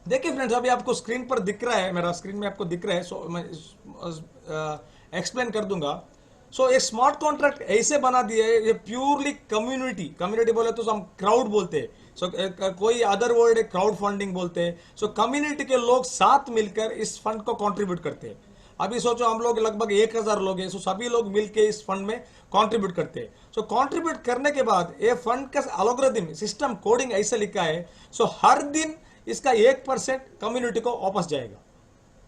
देखिए फ्रेंड्स, अभी आपको स्क्रीन पर दिख रहा है, मेरा स्क्रीन में आपको दिख रहा है, सो मैं एक्सप्लेन कर दूंगा। सो ये स्मार्ट कॉन्ट्रैक्ट ऐसे बना दिए है, ये प्योरली कम्युनिटी कम्युनिटी बोले तो हम क्राउड बोलते हैं। सो कोई अदर वर्ड है क्राउड फंडिंग बोलते हैं। सो कम्युनिटी के लोग साथ मिलकर इस फंड को कंट्रीब्यूट करते हैं। अभी सोचो हम लोग लगभग 1,000 लोग हैं, सो सभी लोग मिलके इस फंड में कंट्रीब्यूट करते हैं। सो कंट्रीब्यूट करने के बाद ये फंड का एल्गोरिथम सिस्टम कोडिंग ऐसे लिखा है, सो हर दिन इसका 1% कम्युनिटी को वापस जाएगा।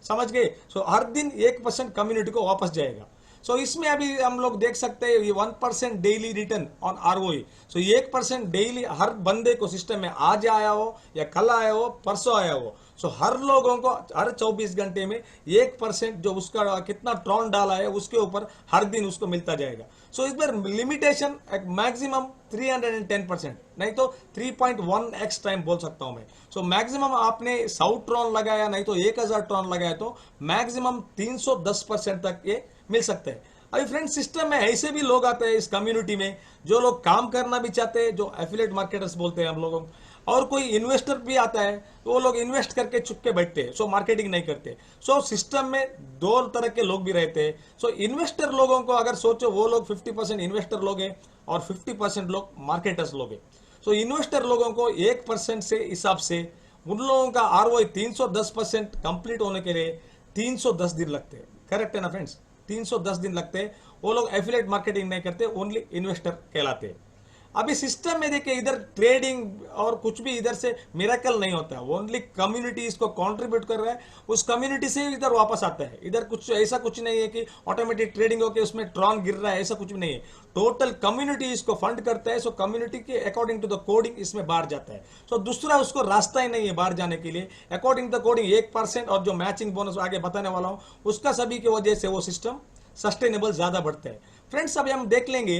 समझ गए? सो हर दिन 1% कम्युनिटी को वापस जाएगा। सो इसमें अभी हम लोग देख सकते हैं ये 1% daily return on ROE. So 1% daily हर बंदे को सिस्टम में आज आया हो या कल आया हो परसों आया हो, सो हर लोगों को हर 24 घंटे में 1% जो उसका कितना ट्रॉन डाला है उसके ऊपर हर दिन उसको मिलता जाएगा। सो इस पर लिमिटेशन मैक्सिमम 310%, नहीं तो 3.1x टाइम बोल सकता हूं मैं। सो मैक्सिमम आपने 100 ट्रॉन लगाया, नहीं तो 1,000 ट्रॉन लगाया, तो मैक्सिमम 310% तक ये मिल सकते हैं। अभी फ्रेंड सिस्टम में ऐसे भी लोग आते हैं इस कम्युनिटी में जो लोग काम करना भी चाहते हैं, जो एफिलिएट मार्केटर्स बोलते हैं हम लोगों को, और कोई इन्वेस्टर भी आता है तो वो लोग इन्वेस्ट करके चुप के बैठते हैं, सो मार्केटिंग नहीं करते। सो सिस्टम में दो तरह के लोग भी रहते हैं। सो इन्वेस्टर लोगों को अगर सोचो, वो लोग 50% इन्वेस्टर लोग हैं और 50% लोग मार्केटर्स लोग हैं। सो इन्वेस्टर लोगों को 1% से हिसाब से उन लोगों का आरओआई 310% कंप्लीट होने के लिए 310 दिन लगते हैं। करेक्ट है ना फ्रेंड्स? 310 दिन लगते हैं। वो लोग एफिलिएट मार्केटिंग नहीं करते, ओनली इन्वेस्टर कहलाते हैं। अभी सिस्टम में देखिए, इधर ट्रेडिंग और कुछ भी इधर से मिरेकल नहीं होता है, ओनली कम्युनिटी इसको कंट्रीब्यूट कर रहा है, उस कम्युनिटी से इधर वापस आता है। इधर कुछ ऐसा कुछ नहीं है कि ऑटोमेटिक ट्रेडिंग होकर उसमें ट्रॉन गिर रहा है, ऐसा कुछ भी नहीं है। टोटल कम्युनिटी इसको फंड करता है। सो कम्युनिटी के अकॉर्डिंग टू द कोडिंग इसमें बाहर जाता है। सो दूसरा उसको रास्ता ही नहीं है बाहर जाने के लिए। अकॉर्डिंग टू द कोडिंग 1% और जो मैचिंग बोनस आगे बताने वाला हूं उसका सभी की वजह से वो सिस्टम सस्टेनेबल ज्यादा बढ़ता है। फ्रेंड्स, अभी हम देख लेंगे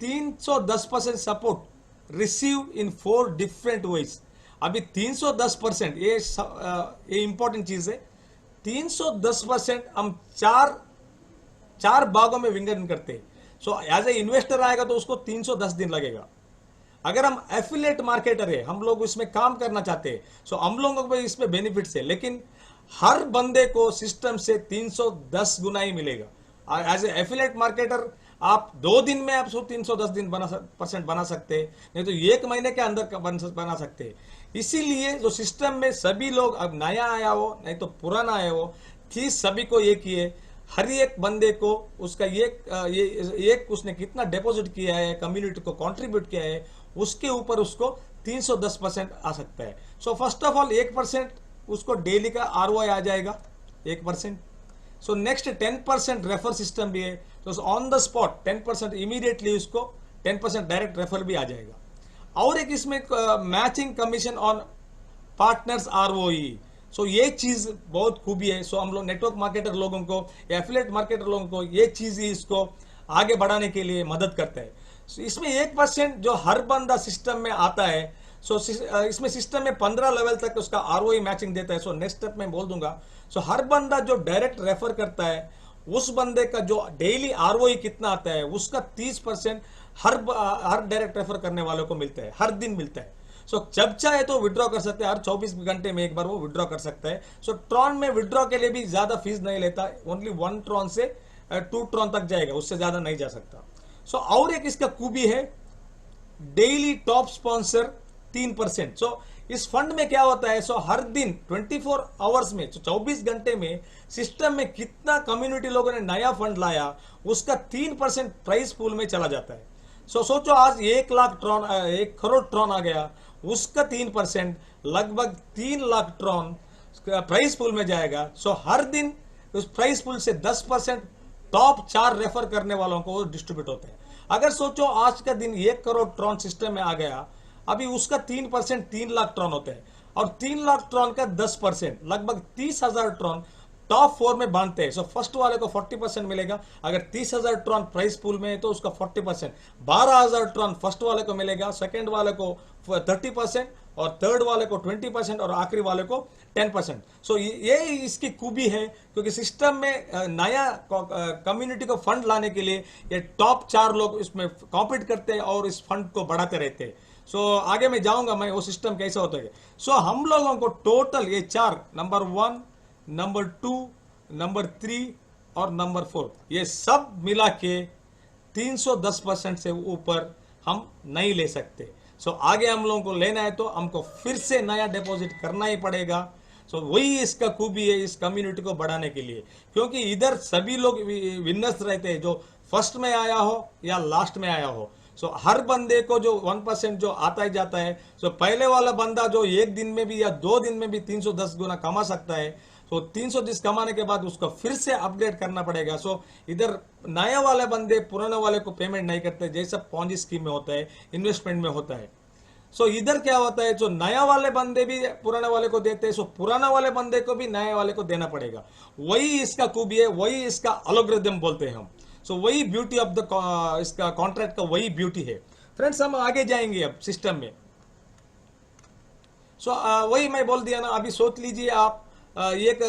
310% support receive in 4 different ways. अभी 310% ये इंपॉर्टेंट चीज है। 310% हम चार चार भागों में विंगडन करते हैं। सो एज ए इन्वेस्टर आएगा तो उसको 310 दिन लगेगा। अगर हम एफिलिएट मार्केटर है, हम लोग इसमें काम करना चाहते हैं, सो हम लोगों को इसमें बेनिफिट्स है, लेकिन हर बंदे को सिस्टम से 310 गुना ही मिलेगा। एज ए एफिलिएट मार्केटर आप 2 दिन में आप 310 दिन परसेंट बना सकते हैं, नहीं तो 1 महीने के अंदर बना सकते हैं। इसीलिए जो सिस्टम में सभी लोग, अब नया आया हो नहीं तो पुराना आया हो, चीज सभी को एक ही है। हर एक बंदे को उसका एक उसने कितना डिपॉजिट किया है, कम्युनिटी को कंट्रीब्यूट किया है, उसके ऊपर उसको 310% आ सकता है। सो फर्स्ट ऑफ ऑल 1% उसको डेली का आरओआई आ जाएगा, 1%। सो नेक्स्ट 10% रेफर सिस्टम भी है, तो ऑन द स्पॉट 10% इमीडिएटली उसको 10% डायरेक्ट रेफर भी आ जाएगा। और एक इसमें matching commission on partners ROE. So ये चीज बहुत खूबी है। सो हम लोग नेटवर्क मार्केटर लोगों को या एफिलिएट मार्केटर लोगों को ये चीज ही इसको आगे बढ़ाने के लिए मदद करता है। so इसमें 1% जो हर बंदा सिस्टम में आता है, सो इसमें सिस्टम में 15 लेवल तक उसका आरओई मैचिंग देता है। सो नेक्स्ट स्टेप में बोल दूंगा। सो हर बंदा जो डायरेक्ट रेफर करता है, उस बंदे का जो डेली आरओई कितना आता है उसका 30% हर डायरेक्ट रेफर करने वालों को मिलता है, हर दिन मिलता है। सो जब चाहे तो विड्रॉ कर सकते हैं, हर 24 घंटे में एक बार वो विड्रॉ कर सकता है। सो ट्रॉन में विड्रॉ के लिए भी ज्यादा फीस नहीं लेता, ओनली 1 ट्रॉन से 2 ट्रॉन तक जाएगा, उससे ज्यादा नहीं जा सकता। सो और एक इसका खूबी है, डेली टॉप स्पॉन्सर 3%। सो इस फंड में क्या होता है, सो हर दिन 24 आवर्स में, 24 घंटे में सिस्टम में कितना कम्युनिटी लोगों ने नया फंड लाया उसका 3% प्राइस पूल में चला जाता है। सो सोचो आज 1 लाख ट्रॉन 1 करोड़ ट्रॉन आ गया, उसका 3% लगभग 3 लाख ट्रॉन प्राइस पूल में जाएगा। सो हर दिन उस प्राइस पूल से 10% टॉप 4 रेफर करने वालों को डिस्ट्रीब्यूट होते हैं। अगर सोचो आज का दिन 1 करोड़ ट्रॉन सिस्टम में आ गया, अभी उसका 3% 3 लाख ट्रॉन होते हैं, और 3 लाख ट्रॉन का 10% लगभग 30,000 ट्रॉन टॉप 4 में बांधते हैं। सो फर्स्ट वाले को 40% मिलेगा। अगर 30,000 ट्रॉन प्राइस पूल में है तो उसका 40%, 12,000 ट्रॉन फर्स्ट वाले को मिलेगा, सेकेंड वाले को 30% और थर्ड वाले को 20% और आखिरी वाले को 10%। सो ये इसकी खूबी है, क्योंकि सिस्टम में नया कम्युनिटी को फंड लाने के लिए ये टॉप 4 लोग इसमें कॉम्पीट करते हैं और इस फंड को बढ़ाते रहते हैं। सो आगे मैं जाऊंगा मैं वो सिस्टम कैसा होता है। सो हम लोगों को टोटल ये चार, नंबर 1, नंबर 2, नंबर 3 और नंबर 4, ये सब मिला के 310% से ऊपर हम नहीं ले सकते। सो आगे हम लोगों को लेना है तो हमको फिर से नया डिपॉजिट करना ही पड़ेगा। सो वही इसका खूबी है इस कम्युनिटी को बढ़ाने के लिए, क्योंकि इधर सभी लोग विनर्स रहते हैं, जो फर्स्ट में आया हो या लास्ट में आया हो। सो हर बंदे को जो 1% जो आता ही जाता है। सो पहले वाला बंदा जो एक दिन में भी या 2 दिन में भी 310 गुना कमा सकता है, सो 310 कमाने के बाद उसको फिर से अपग्रेड करना पड़ेगा। सो इधर नए वाले बंदे पुराने वाले को पेमेंट नहीं करते, जैसा पॉन्जी स्कीम में होता है, इन्वेस्टमेंट में होता है। सो इधर क्या होता है, जो नया वाले बंदे भी पुराने वाले को देते हैं, सो पुराना वाले बंदे को भी नए वाले को देना पड़ेगा। वही इसका खूबी है, वही इसका एल्गोरिथम बोलते हैं हम। सो वही ब्यूटी ऑफ द इसका कॉन्ट्रैक्ट का वही ब्यूटी है। फ्रेंड्स हम आगे जाएंगे अब सिस्टम में। सो वही मैं बोल दिया ना, अभी सोच लीजिए आप एक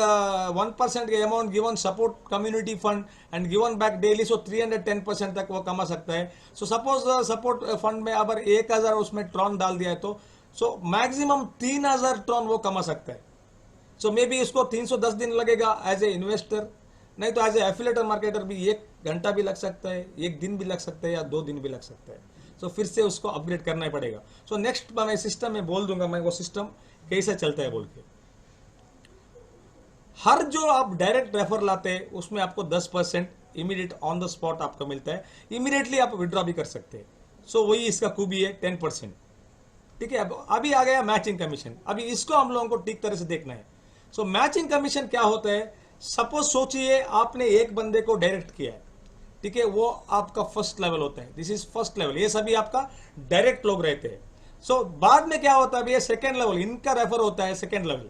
1% के amount given support community fund and given back daily, so 310% तक वो कमा सकता है। सो सपोज सपोर्ट फंड में अगर 1000 उसमें ट्रॉन डाल दिया है तो सो मैक्सिमम 3000 ट्रॉन वो कमा सकता है। सो मे बी इसको 310 दिन लगेगा एज ए इन्वेस्टर, नहीं तो एज ए एफिलेटर मार्केटर भी 1 घंटा भी लग सकता है, 1 दिन भी लग सकता है या 2 दिन भी लग सकता है। सो फिर से उसको अपग्रेड करना ही पड़ेगा। सो नेक्स्ट मैं सिस्टम में बोल दूंगा मैं वो सिस्टम कैसे चलता है बोल के। हर जो आप डायरेक्ट रेफर लाते हैं उसमें आपको 10% इमीडिएट ऑन द स्पॉट आपको मिलता है, इमीडिएटली आप विड्रॉ भी कर सकते हैं। सो वही इसका खूबी है 10%। ठीक है, अब अभी आ गया मैचिंग कमीशन। अभी इसको हम लोगों को ठीक तरह से देखना है। सो मैचिंग कमीशन क्या होता है, सपोज सोचिए आपने एक बंदे को डायरेक्ट किया है, ठीक है, वो आपका फर्स्ट लेवल होता है, दिस इज फर्स्ट लेवल, ये सभी आपका डायरेक्ट लोग रहते हैं। सो बाद में क्या होता है, ये सेकेंड लेवल, इनका रेफर होता है सेकेंड लेवल।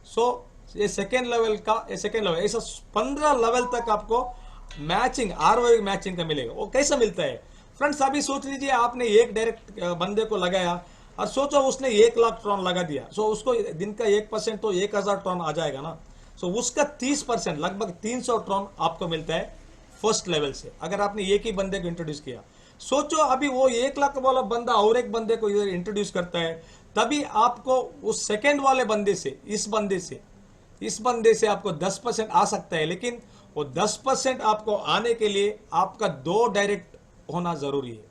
सो ये सेकेंड लेवल का, ये सेकेंड लेवल, ऐसा 15 लेवल तक आपको मैचिंग आरओआई मैचिंग का मिलेगा। वो कैसा मिलता है फ्रेंड्स, अभी सोच लीजिए आपने एक डायरेक्ट बंदे को लगाया और सोचो उसने 1 लाख ट्रॉन लगा दिया। सो उसको दिन का 1% तो 1000 ट्रॉन आ जाएगा ना। सो उसका 30% लगभग 300 ट्रॉन आपको मिलता है फर्स्ट लेवल से, अगर आपने एक ही बंदे को इंट्रोड्यूस किया। सोचो अभी वो 1 लाख वाला बंदा और एक बंदे को इधर इंट्रोड्यूस करता है, तभी आपको उस सेकेंड वाले बंदे से इस बंदे से आपको 10% आ सकता है। लेकिन वो 10% आपको आने के लिए आपका 2 डायरेक्ट होना जरूरी है।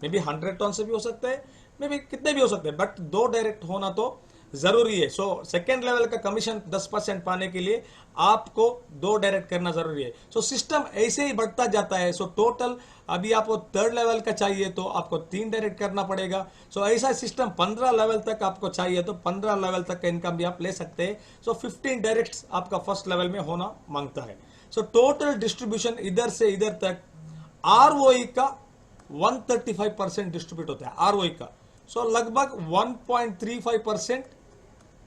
मे बी 100 टन से भी हो सकता है, मे बी कितने भी हो सकते हैं, बट 2 डायरेक्ट होना तो जरूरी है। सो सेकेंड लेवल का कमीशन 10% पाने के लिए आपको 2 डायरेक्ट करना जरूरी है। सो सिस्टम ऐसे ही बढ़ता जाता है। सो टोटल अभी आपको 3rd लेवल का चाहिए तो आपको 3 डायरेक्ट करना पड़ेगा। सो ऐसा सिस्टम 15 लेवल तक आपको चाहिए तो 15 लेवल तक का इनकम भी आप ले सकते हैं। सो 15 डायरेक्ट आपका फर्स्ट लेवल में होना मांगता है। सो टोटल डिस्ट्रीब्यूशन इधर से इधर तक आरओई का 135% डिस्ट्रीब्यूट होता है आरओई का। सो लगभग 1.35%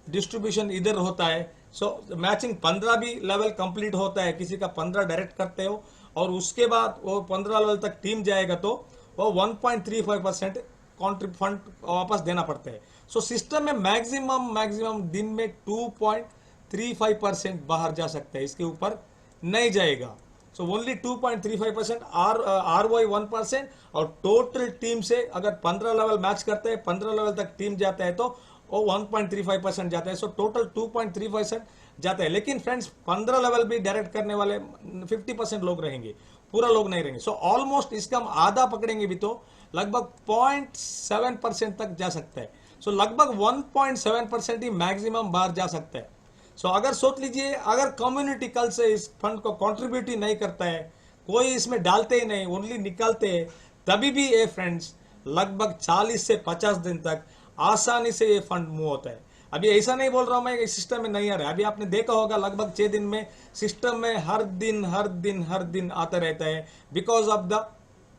डिस्ट्रीब्यूशन इधर होता है। सो मैचिंग 15 भी लेवल कंप्लीट होता है, किसी का 15 डायरेक्ट करते हो और उसके बाद वो 15 लेवल तक टीम जाएगा तो वो 1.35% फंड वापस देना पड़ता है। सो सिस्टम में मैक्सिमम दिन में 2.35% बाहर जा सकता है, इसके ऊपर नहीं जाएगा। सो ओनली 2.35% आरओआई 1%, और टोटल टीम से अगर 15 लेवल मैच करते हैं, 15 लेवल तक टीम जाता है तो वो 1.35% जाता है। सो टोटल 2.3% जाता है। लेकिन फ्रेंड्स 15 लेवल भी डायरेक्ट करने वाले 50% लोग रहेंगे, पूरा लोग नहीं रहेंगे। सो ऑलमोस्ट इसका हम आधा पकड़ेंगे भी तो लगभग 0.7% तक जा सकता है। सो लगभग 1.7% ही मैक्सिमम बाहर जा सकता है। सो अगर सोच लीजिए अगर कम्युनिटी कल से इस फंड को कंट्रीब्यूट ही नहीं करता है, कोई इसमें डालते ही नहीं, ओनली निकालते हैं, तभी भी ये फ्रेंड्स लगभग 40 से 50 दिन तक आसानी से ये फंड मूव होता है। अभी ऐसा नहीं बोल रहा हूं मैं इस सिस्टम में नहीं आ रहा है, अभी आपने देखा होगा लगभग 6 दिन में सिस्टम में हर दिन आता रहता है, because of the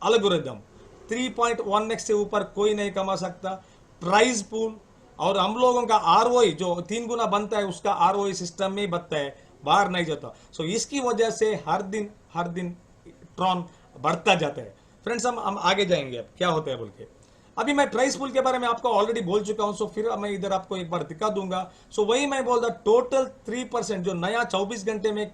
algorithm. 3.1x से ऊपर कोई नहीं कमा सकता। प्राइज पूल और हम लोगों का आरओई जो 3 गुना बनता है, उसका आरओई सिस्टम में ही बनता है, बाहर नहीं जाता। सो इसकी वजह से हर दिन ट्रॉन बढ़ता जाता है। फ्रेंड्स हम आगे जाएंगे अब क्या होता है बोल के। अभी मैं प्राइस पूल के बारे में आपको ऑलरेडी बोल चुका हूं, सो फिर मैं इधर आपको एक बार दिखा दूंगा। सो वही मैं बोल रहा, टोटल 3% जो नया 24 घंटे में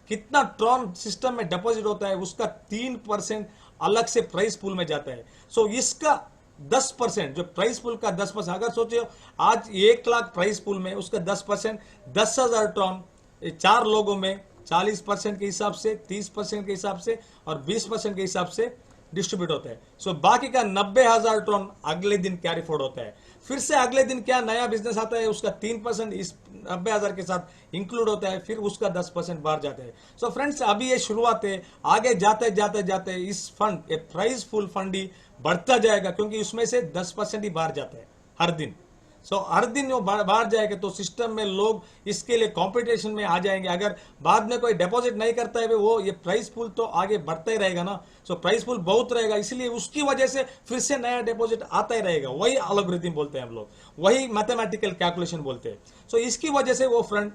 कितना ट्रॉन सिस्टम में डिपॉजिट होता है, उसका 3% अलग से प्राइस पूल में जाता है। सो इसका 10% जो प्राइस पूल का 10%, अगर सोचो आज 1 लाख प्राइस पूल में उसका 10%, 10,000 टन 4 लोगों में 40% के हिसाब से, 30% के हिसाब से और 20% के हिसाब से डिस्ट्रीब्यूट होता है। सो बाकी का 90,000 टन अगले दिन कैरी फॉरवर्ड होता है। फिर से अगले दिन क्या नया बिजनेस आता है, उसका 3% इस 90,000 के साथ इंक्लूड होता है, फिर उसका 10% बाहर जाता है। सो फ्रेंड्स, अभी ये शुरुआत है, आगे जाते जाते जाते इस फंड, ये प्राइस फुल फंड ही बढ़ता जाएगा, क्योंकि उसमें से 10% ही बाहर जाता है हर दिन। सो हर दिन वो बाहर जाएगा तो सिस्टम में लोग इसके लिए कंपटीशन में आ जाएंगे। अगर बाद में कोई डिपॉजिट नहीं करता है वो, ये प्राइस पूल तो आगे बढ़ता ही रहेगा ना। सो प्राइस पूल बहुत रहेगा, इसलिए उसकी वजह से फिर से नया डिपॉजिट आता ही रहेगा। वही एल्गोरिथम बोलते हैं हम लोग, वही मैथमेटिकल कैलकुलेशन बोलते हैं। सो इसकी वजह से वो फ्रंट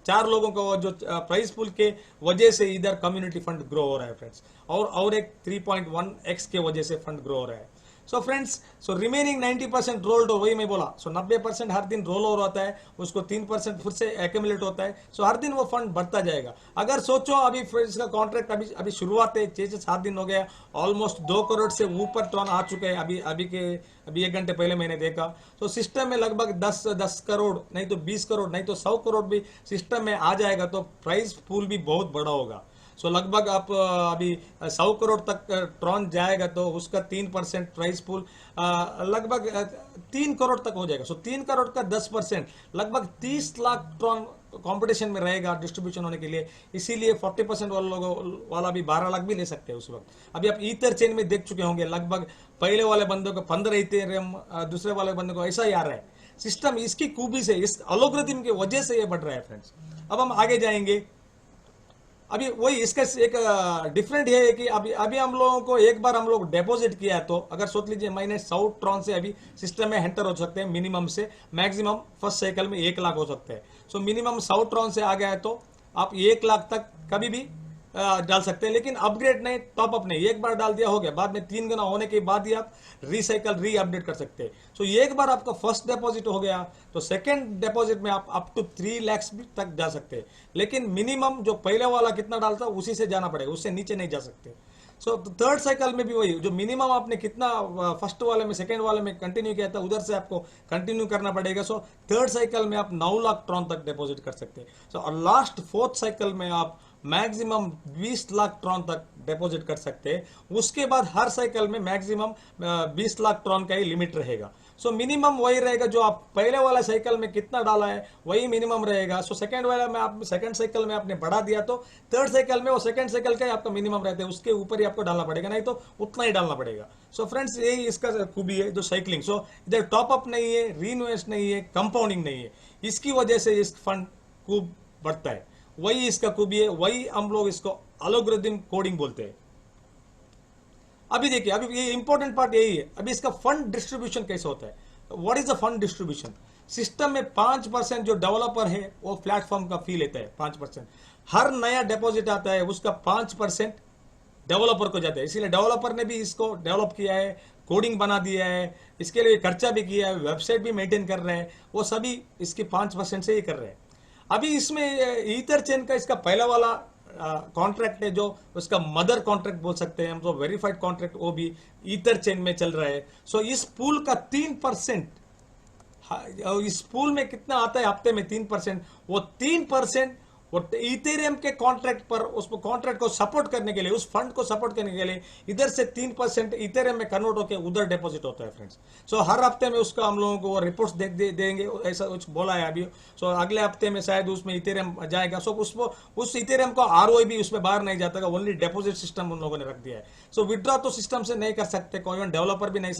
4 लोगों को जो प्राइस पूल के वजह से इधर कम्युनिटी फंड ग्रो हो रहा है फ्रेंड्स, और एक 3.1x के वजह से फंड ग्रो हो रहा है। So friends, so remaining 90% rolled, वही मैं बोला। सो 90% हर दिन रोल ओवर होता है, उसको 3% फिर से एक्यूमुलेट होता है। सो हर दिन वो फंड बढ़ता जाएगा। अगर सोचो अभी इसका कॉन्ट्रैक्ट अभी अभी शुरुआत है, 6 से 7 दिन हो गया, ऑलमोस्ट 2 करोड़ से ऊपर टन आ चुके हैं। अभी 1 घंटे पहले मैंने देखा। तो सिस्टम में लगभग 10 करोड़, नहीं तो 20 करोड़, नहीं तो 100 करोड़ भी सिस्टम में आ जाएगा, तो प्राइस पूल भी बहुत बड़ा होगा। सो लगभग आप अभी 100 करोड़ तक ट्रॉन जाएगा, तो उसका 3% प्राइस पूल लगभग 3 करोड़ तक हो जाएगा। सो 3 करोड़ का 10% लगभग 30 लाख ट्रॉन कंपटीशन में रहेगा डिस्ट्रीब्यूशन होने के लिए। इसीलिए 40% वाले लोगों वाला भी 12 लाख भी ले सकते हैं उस वक्त। अभी आप ईथर चेन में देख चुके होंगे, लगभग पहले वाले बंदों को 15 इथेरियम, दूसरे वाले बंदों को ऐसा ही आ रहा है। सिस्टम इसकी खूबी से, इस एल्गोरिथम की वजह से ये बढ़ रहा है फ्रेंड्स। अब हम आगे जाएंगे। अभी वही इसका एक डिफरेंट है कि अभी अभी हम लोगों को एक बार हम लोग डिपॉजिट किया है, तो अगर सोच लीजिए मैंने 100 ट्रॉन से अभी सिस्टम में एंटर हो सकते हैं, मिनिमम से मैक्सिमम फर्स्ट साइकिल में 1 लाख हो सकते हैं। सो मिनिमम 100 ट्रॉन से आ गया है तो आप 1 लाख तक कभी भी डाल सकते हैं, लेकिन अपग्रेड नहीं, टॉप अप नहीं। एक बार डाल दिया हो गया, बाद में 3 गुना होने के बाद ही आप रीसाइकल री अपडेट कर सकते हैं। सो एक बार आपका फर्स्ट डिपॉजिट हो गया तो सेकंड डिपॉजिट में आप अप टू 3 लाख भी तक जा सकते हैं, लेकिन मिनिमम जो पहले वाला कितना डालता उसी से जाना पड़ेगा, उससे नीचे नहीं जा सकते। सो थर्ड साइकिल में भी वही, जो मिनिमम आपने कितना फर्स्ट वाले में, सेकंड वाले में कंटिन्यू किया था, उधर से आपको कंटिन्यू करना पड़ेगा। सो थर्ड साइकिल में आप 9 लाख ट्रॉन तक डिपॉजिट कर सकते हैं। सो और लास्ट फोर्थ साइकिल में आप मैक्सिमम 20 लाख ट्रॉन तक डिपॉजिट कर सकते हैं। उसके बाद हर साइकिल में मैक्सिमम 20 लाख ट्रॉन का ही लिमिट रहेगा। सो मिनिमम वही रहेगा, जो आप पहले वाला साइकिल में कितना डाला है वही मिनिमम रहेगा। सो सेकंड वाला में आप सेकंड साइकिल में आपने बढ़ा दिया तो थर्ड साइकिल में वो सेकंड साइकिल का ही आपका मिनिमम रहता है, उसके ऊपर ही आपको डालना पड़ेगा, नहीं तो उतना ही डालना पड़ेगा। सो फ्रेंड्स, यही इसका खूबी है जो साइकिलिंग। सो इधर टॉप अप नहीं है, रीइन्वेस्ट नहीं है, कंपाउंडिंग नहीं है, इसकी वजह से इस फंड खूब बढ़ता है। वही इसका खूबी है, वही हम लोग इसको एल्गोरिथम कोडिंग बोलते हैं। अभी देखिए, अभी ये इंपॉर्टेंट पार्ट यही है। अभी इसका फंड डिस्ट्रीब्यूशन कैसे होता है, what is the fund distribution. System में 5% जो डेवलपर है वो प्लेटफॉर्म का फी लेता है। 5% हर नया डिपॉजिट आता है उसका 5% डेवलपर को जाता है। इसीलिए डेवलपर ने भी इसको डेवलप किया है, कोडिंग बना दिया है, इसके लिए खर्चा भी किया है, वेबसाइट भी मेंटेन कर रहे हैं, वो सभी इसके 5% से ही कर रहे हैं। अभी इसमें ईथर चेन का इसका पहला वाला कॉन्ट्रैक्ट है, जो उसका मदर कॉन्ट्रैक्ट बोल सकते हैं हम, तो वेरीफाइड कॉन्ट्रैक्ट, वो भी ईथर चेन में चल रहा है। सो इस पूल का 3%, इस पूल में कितना आता है हफ्ते में 3%, वो 3% वो इथेरियम के कॉन्ट्रैक्ट पर, उस कॉन्ट्रैक्ट को सपोर्ट करने के लिए, उस फंड को सपोर्ट करने के लिए इधर से 3% इथेरियम में कन्वर्ट होकर उधर डिपॉजिट होता है फ्रेंड्स। सो हर हफ्ते में उसका हम लोगों को रिपोर्ट्स देंगे, ऐसा कुछ बोला है अभी। सो अगले हफ्ते में शायद उसमें इथेरियम जाएगा। सो उस इथेरियम को आरओआई भी उसमें बाहर नहीं जाता, ओनली डिपॉजिट सिस्टम उन लोगों ने रख दिया है। सो विड्रॉ तो सिस्टम से नहीं कर सकते, कोई डेवलपर भी नहीं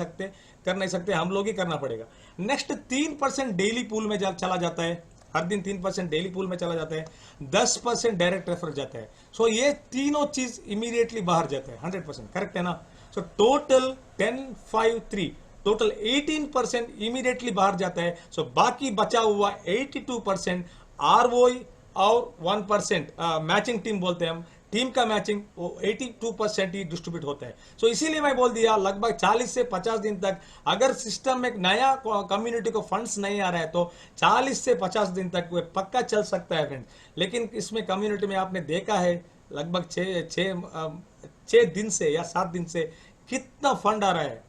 कर नहीं सकते, हम लोग ही करना पड़ेगा। नेक्स्ट 3% डेली पूल में चला जाता है, हर दिन 3% डेली पूल में चला जाता है, 10% डायरेक्ट रेफर जाता है। सो ये तीनों चीज इमीडिएटली बाहर जाता है, 100% करेक्ट है ना। सो टोटल 1053 टोटल 18% इमीडिएटली बाहर जाता है। सो बाकी बचा हुआ 82% आरओआई और 1% मैचिंग टीम बोलते हैं हम, टीम का मैचिंग, वो 82% ही डिस्ट्रीब्यूट होता है। सो इसीलिए मैं बोल दिया लगभग 40 से 50 दिन तक, अगर सिस्टम में नया कम्युनिटी को फंड्स नहीं आ रहा है तो 40 से 50 दिन तक वो पक्का चल सकता है फ्रेंड्स। लेकिन इसमें कम्युनिटी में आपने देखा है लगभग 6 दिन से या 7 दिन से कितना फंड आ रहा है।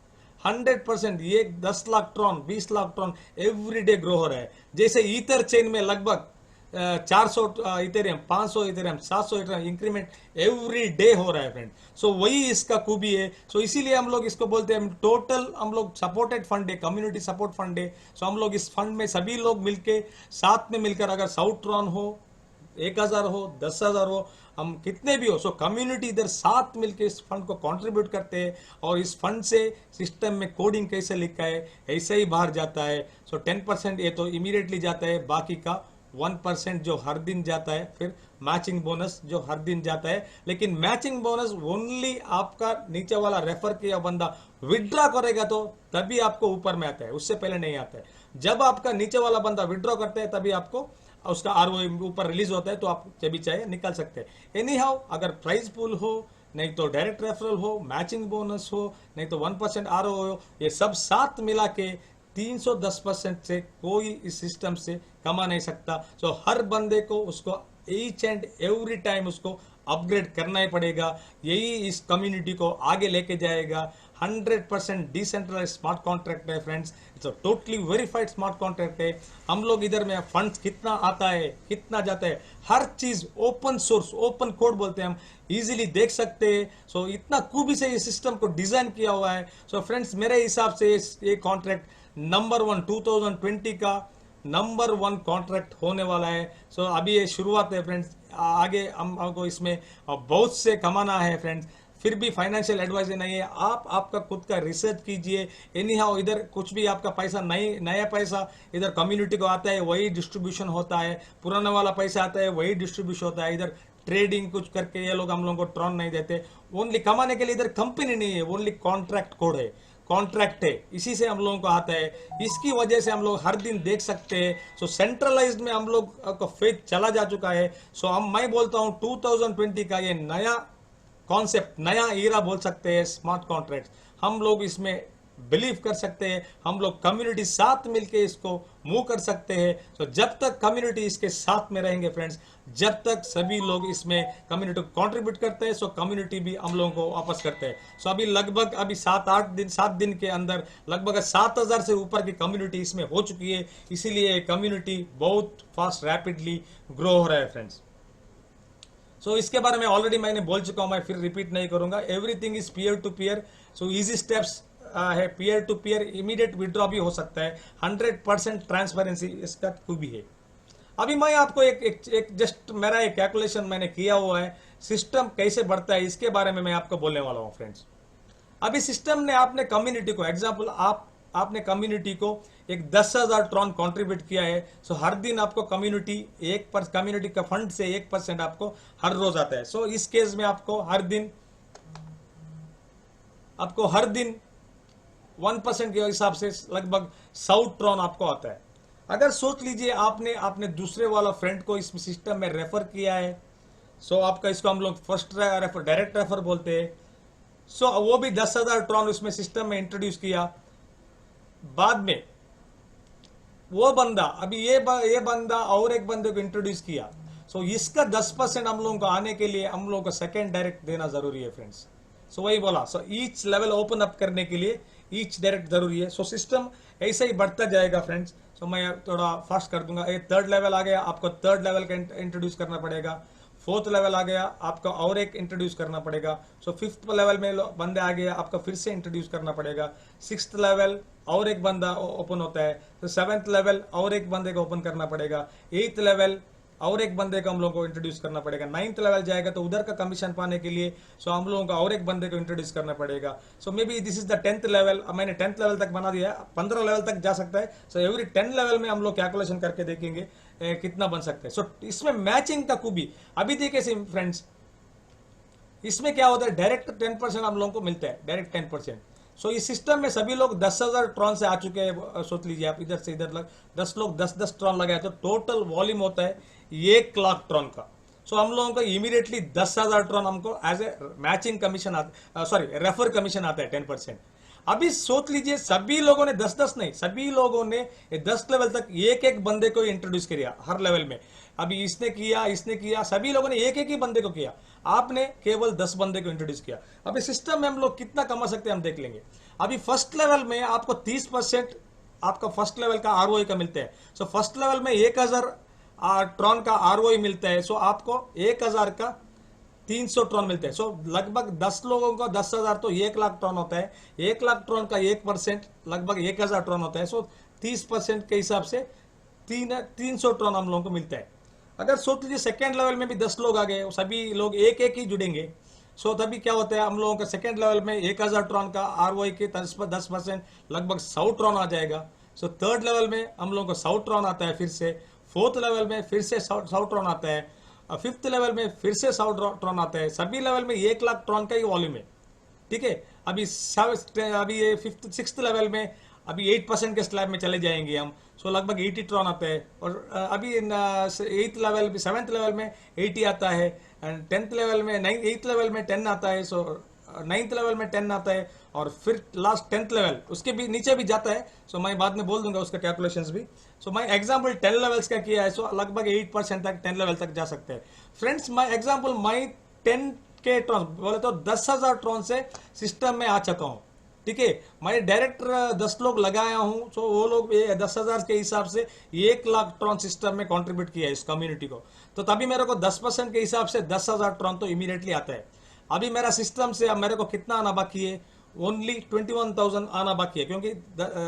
100% ये 10 lakh Tron 20 lakh Tron every day grow हो रहा है। जैसे ईथर चेन में लगभग 400 Ethereum, 500 Ethereum, 700 Ethereum increment every day हो रहा है फ्रेंड। सो वही इसका खूबी है। सो इसीलिए हम लोग इसको बोलते हैं, टोटल हम लोग सपोर्टेड फंड है, कम्युनिटी सपोर्ट फंड है। सो हम लोग इस फंड में सभी लोग मिलके साथ में मिलकर, अगर 100 ट्रॉन हो, 1000 हो, 10,000 हो, हम कितने भी हो, सो कम्युनिटी इधर साथ मिलके इस फंड को कंट्रीब्यूट करते हैं और इस फंड से सिस्टम में कोडिंग कैसे लिखा है ऐसे ही बाहर जाता है। सो 10% ये तो इमीडिएटली जाता है, बाकी का 1% जो हर दिन जाता है, फिर मैचिंग बोनस जो हर दिन जाता है। लेकिन मैचिंग बोनस ओनली आपका नीचे वाला रेफर किया बंदा विड्रॉ करेगा तो तभी आपको ऊपर में आता है, उससे पहले नहीं आता है। जब आपका नीचे वाला बंदा विड्रॉ करता है तभी आपको उसका आरओआई ऊपर रिलीज होता है, तो आप जब भी चाहे निकाल सकते हैं। एनी हाउ, अगर प्राइज पूल हो, नहीं तो डायरेक्ट रेफरल हो, मैचिंग बोनस हो, नहीं तो 1% आरओआई हो, ये सब साथ मिला के 310% से कोई इस सिस्टम से कमा नहीं सकता। सो हर बंदे को उसको ईच एंड एवरी टाइम उसको अपग्रेड करना ही पड़ेगा। यही इस कम्युनिटी को आगे लेके जाएगा। 100% डिसेंट्रलाइज स्मार्ट कॉन्ट्रैक्ट है friends, it's totally verified smart contract है। हम लोग इधर में फंड्स कितना आता है, कितना जाता है, हर चीज ओपन सोर्स, ओपन कोड बोलते हैं हम, इजीली देख सकते हैं। सो इतना खूबी से ये सिस्टम को डिजाइन किया हुआ है। सो फ्रेंड्स, मेरे हिसाब से ये कॉन्ट्रैक्ट नंबर 1 2020 का नंबर 1 कॉन्ट्रैक्ट होने वाला है। सो अभी ये शुरुआत है फ्रेंड्स, आगे हमको इसमें बहुत से कमाना है फ्रेंड्स। फिर भी फाइनेंशियल एडवाइजर नहीं है, आप आपका खुद का रिसर्च कीजिए। एनी हाउ, इधर कुछ भी आपका पैसा नहीं, नया पैसा इधर कम्युनिटी को आता है, वही डिस्ट्रीब्यूशन होता है। पुराना वाला पैसा आता है, वही डिस्ट्रीब्यूशन होता है। इधर ट्रेडिंग कुछ करके ये लोग हम लोगों को ट्रॉन नहीं देते। ओनली कमाने के लिए इधर कंपनी नहीं है, ओनली कॉन्ट्रैक्ट कोड है, कॉन्ट्रैक्ट है, इसी से हम लोगों को आता है। इसकी वजह से हम लोग हर दिन देख सकते हैं। सो सेंट्रलाइज्ड में हम लोग का फेथ चला जा चुका है। सो हम, मैं बोलता हूं 2020 का ये नया कॉन्सेप्ट, नया ईरा बोल सकते हैं स्मार्ट कॉन्ट्रैक्ट। हम लोग इसमें बिलीव कर सकते हैं, हम लोग कम्युनिटी साथ मिलके इसको मूव कर सकते हैं। तो जब तक कम्युनिटी इसके साथ में रहेंगे फ्रेंड्स, जब तक सभी लोग इसमें कम्युनिटी को कंट्रीब्यूट करते हैं, सो कम्युनिटी भी हम लोगों को वापस करते हैं। सो अभी लगभग 7 दिन के अंदर लगभग 7000 से ऊपर की कम्युनिटी इसमें हो चुकी है। इसीलिए कम्युनिटी बहुत फास्ट रैपिडली ग्रो हो रहा है फ्रेंड्स। सो इसके बारे में ऑलरेडी मैंने बोल चुका हूं, मैं फिर रिपीट नहीं करूंगा। Everything is peer to peer. So easy steps है, peer to peer, immediate withdraw भी हो सकता है। 100% ट्रांसपेरेंसी इसका खूबी है। अभी मैं आपको एक जस्ट मेरा एक कैलकुलेशन मैंने किया हुआ है, सिस्टम कैसे बढ़ता है इसके बारे में मैं आपको बोलने वाला हूं फ्रेंड्स। अभी सिस्टम ने आपने कम्युनिटी को, एग्जाम्पल आपने कम्युनिटी को एक 10,000 ट्रॉन कंट्रीब्यूट किया है। सो हर दिन आपको कम्युनिटी कम्युनिटी का फंड से 1% आपको हर रोज आता है। सो इस केस में आपको हर दिन 1% के हिसाब से लगभग 100 ट्रॉन आपको आता है। अगर सोच लीजिए आपने दूसरे वाला फ्रेंड को इस सिस्टम में रेफर किया है। सो आपका, इसको हम लोग फर्स्ट रेफर, डायरेक्ट रेफर बोलते हैं। सो वो भी 10,000 ट्रॉन उसमें सिस्टम में इंट्रोड्यूस किया। बाद में वो बंदा, अभी ये बंदा और एक बंदे को इंट्रोड्यूस किया। सो इसका 10% हम लोगों को आने के लिए हम लोगों को सेकेंड डायरेक्ट देना जरूरी है फ्रेंड्स। सो वही बोला, so each level open up करने के लिए ईच डायरेक्ट जरूरी है। सो सिस्टम ऐसे ही बढ़ता जाएगा फ्रेंड्स। सो मैं थोड़ा फास्ट कर दूंगा। ये 3rd लेवल आ गया, आपको 3rd लेवल का इंट्रोड्यूस करना पड़ेगा। 4th लेवल आ गया, आपका और एक इंट्रोड्यूस करना पड़ेगा। सो 5th लेवल में बंदे आ गया, आपका फिर से इंट्रोड्यूस करना पड़ेगा। 6th लेवल और एक बंदा ओपन होता है। तो 7th लेवल और एक बंदे को ओपन करना पड़ेगा। 8th लेवल और एक बंदे को हम लोगों को इंट्रोड्यूस करना पड़ेगा। 9th लेवल जाएगा तो उधर का कमीशन पाने के लिए सो हम लोगों को और एक बंदे को इंट्रोड्यूस करना पड़ेगा। So maybe this is the 10th level. मैंने 10th लेवल तक बना दिया है, 15 लेवल तक जा सकता है। सो एवरी 10 लेवल में हम लोग कैलकुलेशन करके देखेंगे कितना बन सकता है। सो इसमें मैचिंग का खूबी अभी देखिए फ्रेंड्स, इसमें क्या होता है, डायरेक्ट 10% हम लोगों को मिलता है, डायरेक्ट 10%। सो इस सिस्टम में सभी लोग 10,000 ट्रॉन से आ चुके हैं। सोच लीजिए आप, इधर से इधर 10 लोग 10-10 ट्रॉन लगाए तो टोटल वॉल्यूम होता है 1 लाख ट्रॉन का। सो हम लोगों को इमीडिएटली 10,000 ट्रॉन हमको एज ए मैचिंग कमीशन आता, सॉरी रेफर कमीशन आता है 10%। अभी सोच लीजिए सभी लोगों ने 10-10 नहीं, सभी लोगों ने 10 लेवल तक एक एक बंदे को इंट्रोड्यूस किया हर लेवल में। अभी इसने किया, सभी लोगों ने एक एक ही बंदे को किया, आपने केवल 10 बंदे को इंट्रोड्यूस किया। अभी सिस्टम में हम लोग कितना कमा सकते हैं हम देख लेंगे। अभी फर्स्ट लेवल में आपको 30% आपका फर्स्ट लेवल का आरओआई का मिलता है। सो फर्स्ट लेवल में 1000 ट्रॉन का आरओआई मिलता है। सो आपको 1000 का 300 ट्रॉन मिलते हैं। सो लगभग 10 लोगों का 10,000 तो 1 लाख ट्रॉन होता है। 1 लाख ट्रॉन का 1% लगभग 1000 ट्रॉन होता है। सो 30% के हिसाब से 300 ट्रॉन हम लोगों को मिलता है। अगर सोच लीजिए सेकेंड लेवल में भी 10 लोग आ गए, सभी लोग एक एक ही जुड़ेंगे, सो तभी क्या होता है हम लोगों का सेकेंड लेवल में 1000 ट्रॉन का आरओआई के 10% लगभग 100 ट्रॉन आ जाएगा। सो थर्ड लेवल में हम लोगों को 100 ट्रॉन आता है फिर से, फोर्थ लेवल में फिर से 100 ट्रॉन आता है, फिफ्थ लेवल में फिर से 100 ट्रॉन आता है। सभी लेवल में 1 लाख ट्रॉन का ही वॉल्यूम है, ठीक है। अभी ये फिफ्थ सिक्स्थ लेवल में अभी 8% के स्लैब में चले जाएंगे हम, सो लगभग 80 ट्रॉन आता है। और अभी एट्थ लेवल में, सेवन्थ लेवल में 80 आता है, एंड टेंथ लेवल में एट्थ लेवल में 10 आता है, सो नाइन्थ लेवल में 10 आता है, और फिर लास्ट 10th लेवल उसके भी नीचे भी जाता है। सो मैं बाद में बोल दूंगा उसका कैलकुलेशंस भी। सो मैं एग्जांपल 10 लेवल्स का किया है, सो लगभग 8% तक 10 लेवल तक जा सकते हैं। फ्रेंड्स मैं एग्जांपल मैं 10 के ट्रॉन बोले तो 10,000 ट्रॉन से सिस्टम में आ चुका हूँ, ठीक है। मैं डायरेक्ट 10 लोग लगाया हूँ, सो वो लोग 10,000 के हिसाब से 1 लाख ट्रॉन सिस्टम में कंट्रीब्यूट किया है इस कम्युनिटी को। तो तभी मेरे को 10% के हिसाब से 10,000 ट्रॉन तो इमीडिएटली आता है। अभी मेरा सिस्टम से अब मेरे को कितना आना बाकी है, ओनली 21,000 आना बाकी है, क्योंकि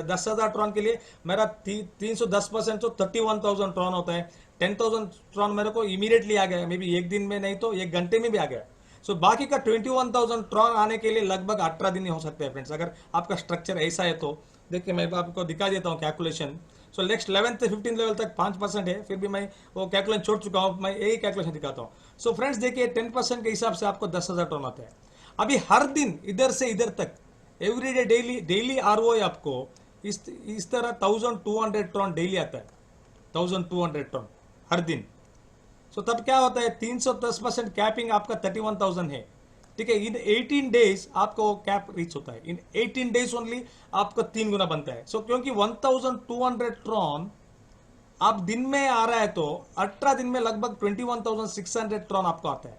10,000 ट्रॉन के लिए मेरा 310% तो 31,000 ट्रॉन होता है। 10,000 ट्रॉन मेरे को इमीडिएटली आ गया, मे बी एक दिन में नहीं तो एक घंटे में भी आ गया। सो बाकी का 21,000 ट्रॉन आने के लिए लगभग 18 दिन हो सकते हैं फ्रेंड्स, अगर आपका स्ट्रक्चर ऐसा है तो। देखिए मैं आपको दिखा देता हूँ कैलकुलेशन। सो नेक्स्ट 11th से 15th लेवल तक 5% है, फिर भी मैं वो कैलकुलेशन छोड़ चुका हूँ, मैं यही कैलकुलेशन दिखाता हूँ। सो फ्रेंड्स देखिए 10% के हिसाब से आपको 10,000 ट्रॉन आता है। अभी हर दिन इधर से इधर तक एवरीडे डेली आरओआई आपको इस तरह 1200 ट्रॉन डेली आता है, 1200 ट्रॉन हर दिन। सो तब क्या होता है 310% कैपिंग आपका 31,000 है, ठीक है। इन 18 डेज आपको कैप रीच होता है, इन 18 डेज ओनली आपको 3 गुना बनता है। सो क्योंकि 1200 ट्रॉन आप दिन में आ रहा है तो 18 दिन में लगभग 21,600 ट्रॉन आपको आता है।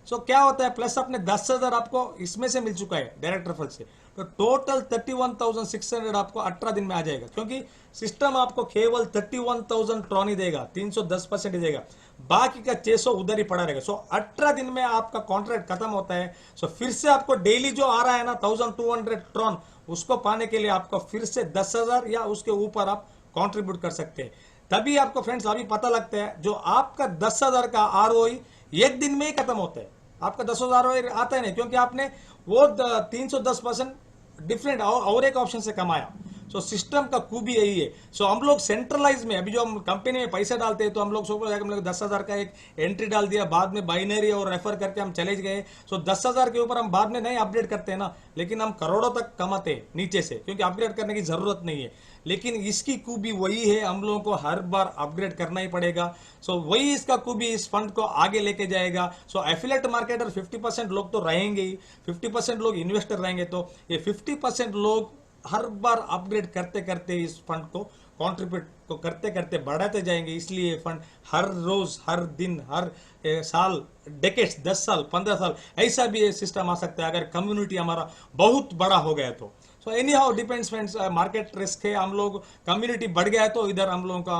सो क्या होता है प्लस अपने 10,000 आपको इसमें से मिल चुका है डायरेक्ट रेफर से, तो टोटल 31,600 आपको 18 दिन में आ जाएगा, क्योंकि सिस्टम आपको केवल 31,000 ट्रॉन ही देगा, 310% ही देगा, बाकी का 600 उधर ही पड़ा रहेगा। सो 18 दिन में आपका कॉन्ट्रैक्ट खत्म होता है। सो फिर से आपको डेली जो आ रहा है ना 1200 ट्रॉन, उसको पाने के लिए आपको फिर से 10,000 या उसके ऊपर आप कॉन्ट्रीब्यूट कर सकते हैं। तभी आपको फ्रेंड्स अभी पता लगता है जो आपका 10,000 का आरओआई एक दिन में ही खत्म होता है। आपका 10,000 आता है नहीं, क्योंकि आपने वो 310% डिफरेंट और एक ऑप्शन से कमाया। सो सिस्टम का खूबी यही है। सो हम लोग सेंट्रलाइज में अभी जो हम कंपनी में पैसे डालते हैं तो हम लोग हम लोग 10,000 का एक एंट्री डाल दिया, बाद में बाइनरी और रेफर करके हम चले गए। सो 10,000 के ऊपर हम बाद में नहीं अपडेट करते हैं ना, लेकिन हम करोड़ों तक कमाते हैं नीचे से, क्योंकि अपग्रेड करने की जरूरत नहीं है। लेकिन इसकी खूबी वही है, हम लोगों को हर बार अपग्रेड करना ही पड़ेगा। सो वही इसका खूबी इस फंड को आगे लेके जाएगा। सो एफिलिएट मार्केटर 50% लोग तो रहेंगे ही, 50% लोग इन्वेस्टर रहेंगे, तो ये 50% लोग हर बार अपग्रेड करते करते इस फंड को कंट्रीब्यूट को करते करते बढ़ाते जाएंगे। इसलिए ये फंड हर रोज, हर दिन, हर साल, डेकेड्स, 10 साल, 15 साल ऐसा भी ये सिस्टम आ सकता है अगर कम्युनिटी हमारा बहुत बड़ा हो गया तो। So any how depends friends, market risk है। हम लोग कम्युनिटी बढ़ गया है तो इधर हम लोगों का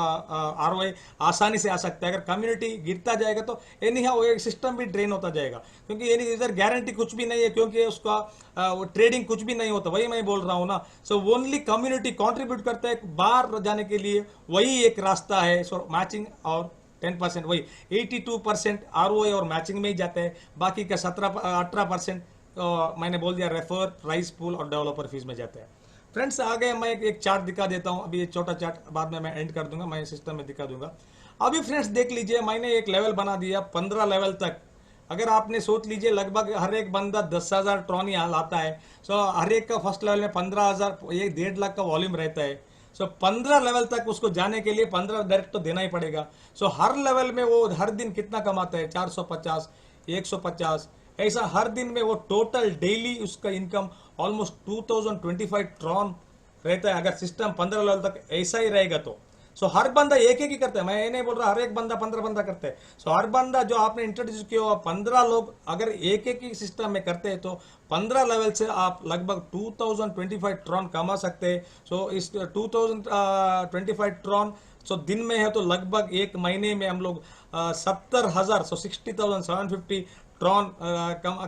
आरओआई आसानी से आ सकता है। अगर कम्युनिटी गिरता जाएगा तो एनी हाउ एक सिस्टम भी ड्रेन होता जाएगा, क्योंकि इधर गारंटी कुछ भी नहीं है, क्योंकि उसका ट्रेडिंग कुछ भी नहीं होता, वही मैं बोल रहा हूँ ना। सो ओनली कम्युनिटी कॉन्ट्रीब्यूट करता है बाहर जाने के लिए, वही एक रास्ता है। सो मैचिंग और 10% वही 82% आरओआई और मैचिंग में ही जाता है, बाकी का 18% मैंने बोल दिया रेफर, प्राइस पूल और डेवलपर फीस में जाता है। फ्रेंड्स आगे मैं एक चार्ट दिखा देता हूं, अभी ये छोटा चार्ट बाद में मैं एंड कर दूंगा, मैं सिस्टम में दिखा दूंगा। अभी फ्रेंड्स देख लीजिए मैंने एक लेवल बना दिया 15 लेवल तक। अगर आपने सोच लीजिए लगभग हर एक बंदा 10,000 ट्रॉन ही लाता है। सो हर एक का फर्स्ट लेवल में 15,000, ये 1.5 लाख का वॉल्यूम रहता है। सो 15 लेवल तक उसको जाने के लिए 15 डायरेक्ट तो देना ही पड़ेगा। सो हर लेवल में वो हर दिन कितना कमाता है, 450, 150, ऐसा हर दिन में वो टोटल डेली उसका इनकम ऑलमोस्ट 2025 ट्रॉन रहता है, अगर सिस्टम 15 लेवल तक ऐसा ही रहेगा तो। सो हर बंदा एक एक ही करता है, मैं ये नहीं बोल रहा हर एक बंदा 15 बंदा करते हैं। सो हर बंदा जो आपने इंट्रोड्यूस किया हुआ 15 लोग अगर एक एक ही सिस्टम में करते हैं तो 15 लेवल से आप लगभग 2025 ट्रॉन कमा सकते हैं। सो इस 2025 ट्रॉन सो दिन में है तो लगभग एक महीने में हम लोग 70,000 सो 60,750 ट्रॉन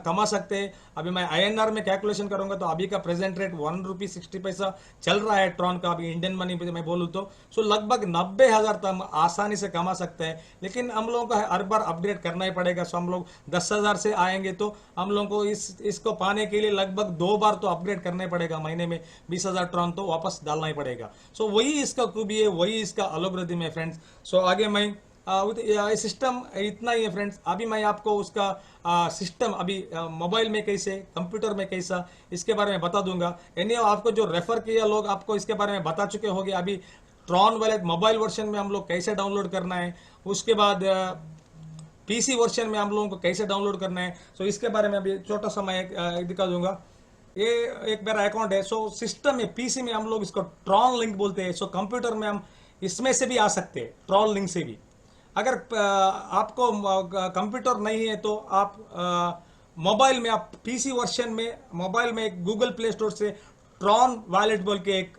कमा सकते हैं। अभी मैं INR में कैलकुलेशन करूंगा तो अभी का प्रेजेंट रेट 1 रुपी 60 पैसा चल रहा है ट्रॉन का, अभी इंडियन मनी में मैं बोलूँ तो। सो लगभग 90,000 तक हम आसानी से कमा सकते हैं, लेकिन हम लोगों को हर बार अपग्रेड करना ही पड़ेगा। सो हम लोग 10,000 से आएंगे तो हम लोगों को इसको पाने के लिए लगभग 2 बार तो अपग्रेड करना ही पड़ेगा, महीने में 20,000 ट्रॉन तो वापस डालना ही पड़ेगा। सो वही इसका खूबी है, वही इसका एल्गोरिथम है फ्रेंड्स। सो आगे मैं सिस्टम इतना ही है फ्रेंड्स। अभी मैं आपको उसका सिस्टम अभी मोबाइल में कैसे, कंप्यूटर में कैसा, इसके बारे में बता दूंगा। यानी आपको जो रेफर किया लोग आपको इसके बारे में बता चुके होंगे। अभी ट्रॉन वॉलेट मोबाइल वर्जन में हम लोग कैसे डाउनलोड करना है, उसके बाद PC वर्जन में हम लोगों को कैसे डाउनलोड करना है, सो इसके बारे में अभी छोटा सा मैं दिखा दूंगा। ये एक मेरा अकाउंट है। सो सिस्टम में PC में हम लोग इसको ट्रॉन लिंक बोलते हैं। सो कंप्यूटर में हम इसमें से भी आ सकते हैं, ट्रॉन लिंक से भी। अगर आपको कंप्यूटर नहीं है तो आप मोबाइल में, आप PC वर्जन में मोबाइल में एक गूगल प्ले स्टोर से ट्रॉन वॉलेट बोल के एक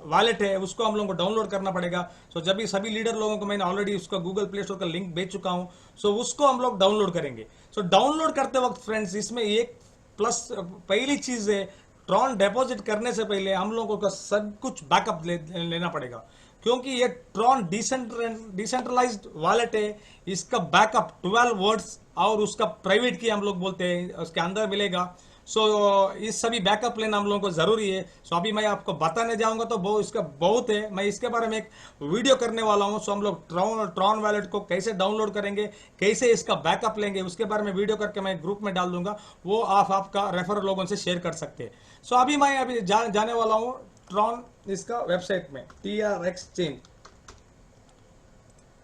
वॉलेट है, उसको हम लोगों को डाउनलोड करना पड़ेगा। सो जब भी सभी लीडर लोगों को मैंने ऑलरेडी उसका गूगल प्ले स्टोर का लिंक भेज चुका हूं, सो उसको हम लोग डाउनलोड करेंगे। सो डाउनलोड करते वक्त फ्रेंड्स इसमें एक प्लस पहली चीज है, ट्रॉन डिपॉजिट करने से पहले हम लोगों को सब कुछ बैकअप लेना पड़ेगा, क्योंकि ये ट्रॉन डिसेंट्रलाइज्ड वॉलेट है। इसका बैकअप 12 वर्ड्स और उसका प्राइवेट की हम लोग बोलते हैं उसके अंदर मिलेगा। सो इस सभी बैकअप लेना हम लोगों को जरूरी है। सो अभी मैं आपको बताने जाऊंगा तो वो इसका बहुत है, मैं इसके बारे में एक वीडियो करने वाला हूं। सो हम लोग ट्रॉन वॉलेट को कैसे डाउनलोड करेंगे, कैसे इसका बैकअप लेंगे, उसके बारे में वीडियो करके मैं ग्रुप में डाल दूंगा, वो आप आपका रेफर लोगों से शेयर कर सकते हैं। सो अभी मैं अभी जाने वाला हूँ ट्रॉन इसका वेबसाइट में,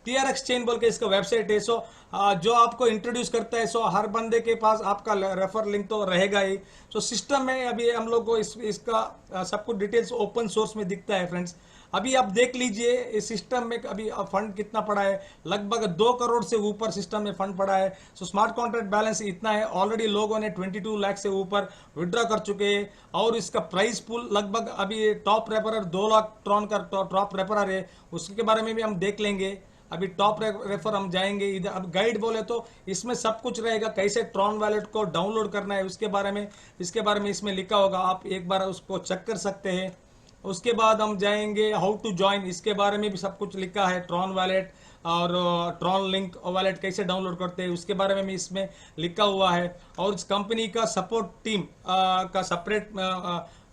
TRX चेन बोल के इसका वेबसाइट है। सो जो आपको इंट्रोड्यूस करता है, सो हर बंदे के पास आपका रेफर लिंक तो रहेगा ही। सो सिस्टम में अभी हम लोग को इसका सब कुछ डिटेल्स ओपन सोर्स में दिखता है फ्रेंड्स। अभी आप देख लीजिए इस सिस्टम में अभी फंड कितना पड़ा है, लगभग 2 करोड़ से ऊपर सिस्टम में फंड पड़ा है। सो स्मार्ट कॉन्ट्रैक्ट बैलेंस इतना है, ऑलरेडी लोगों ने 22 लाख से ऊपर विड्रॉ कर चुके हैं। और इसका प्राइस पूल लगभग अभी टॉप रेफरर 2 लाख ट्रॉन का टॉप रेफरर है, उसके बारे में भी हम देख लेंगे। अभी टॉप रेफर हम जाएंगे इधर। अब गाइड बोले तो इसमें सब कुछ रहेगा, कैसे ट्रॉन वॉलेट को डाउनलोड करना है उसके बारे में इसमें लिखा होगा, आप एक बार उसको चेक कर सकते हैं। उसके बाद हम जाएंगे हाउ टू ज्वाइन, इसके बारे में भी सब कुछ लिखा है। ट्रॉन वॉलेट और ट्रॉन लिंक वॉलेट कैसे डाउनलोड करते हैं उसके बारे में भी इसमें लिखा हुआ है। और इस कंपनी का सपोर्ट टीम का सेपरेट